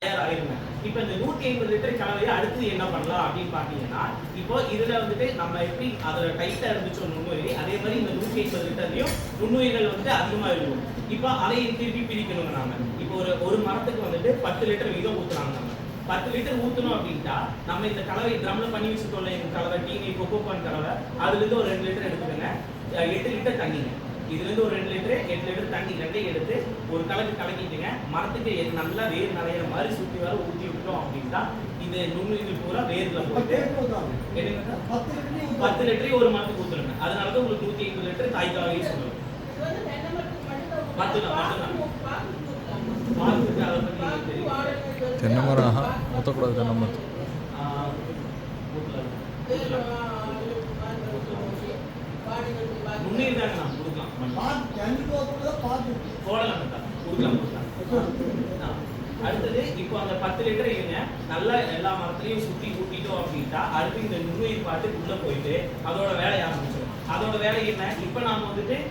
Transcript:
தயாராகிருங்க. இப்போ இந்த 150 லிட்டர் கலவையை அடுத்து என்ன பண்ணலாம் அப்படின்னு பார்த்தீங்கன்னா, இப்போ இதுல வந்துட்டு நம்ம எப்படி அதுல டைட்டா இருந்துச்சோ நுண்ணுயிரி, அதே மாதிரி இந்த 150 லிட்டர்லயும் நுண்ணுயிர்கள் வந்துட்டு அதிகமா இருக்கும். இப்போ அதை திருப்பி பிரிக்கணுங்க நாம. இப்போ ஒரு மரத்துக்கு வந்துட்டு 10 லிட்டர் வீதம் ஊத்துறாங்க நம்ம. 10 லிட்டர் ஊத்தணும் அப்படின்ட்டா நம்ம இந்த கலவை ட்ரம்ல பண்ணி வச்சுட்டோம்ல, இந்த கலவை டீனி கொக்கோபான் கலவை, அதுல இருந்து ஒரு 2 லிட்டர் எடுத்துக்கங்க. 8 லிட்டர் தண்ணிங்க. இதுல இருந்து ஒரு 2 லிட்டர் 8 லிட்டர் தண்ணி ரெண்டையும் எடுத்து ஒரு கலக்கிட்டுங்க மரத்துக்கு நல்லா வேர் நிறைய மாதிரி சுற்றி வர ஊற்றி விட்டோம் அப்படின்னா இது நுண்ணுயிர்கள் பூரா வேர்ல போட்டு 10 லிட்டரையும் ஒரு மரத்துக்கு ஊத்துருங்க. அதனாலதான் உங்களுக்கு 150 லிட்டர் தாய் கலவையே சொல்லுங்க. தென்னை மரம் ஊற்றக்கூடாது. தென்னை மரம் நுண்ணுயிர் தாங்க நான் கொடுக்கலாம். அடுத்தது இப்போ அந்த 10 லிட்டர் இருங்க நல்லா எல்லா மரத்துலையும் சுற்றி கூட்டிட்டோம் அப்படின்ட்டா அடுத்து இந்த நுண்ணுயிர் பாட்டு உள்ள போயிட்டு அதோட வேலையை ஆரம்பிச்சிடும். அதோட வேலை என்ன? இப்போ நாம வந்துட்டு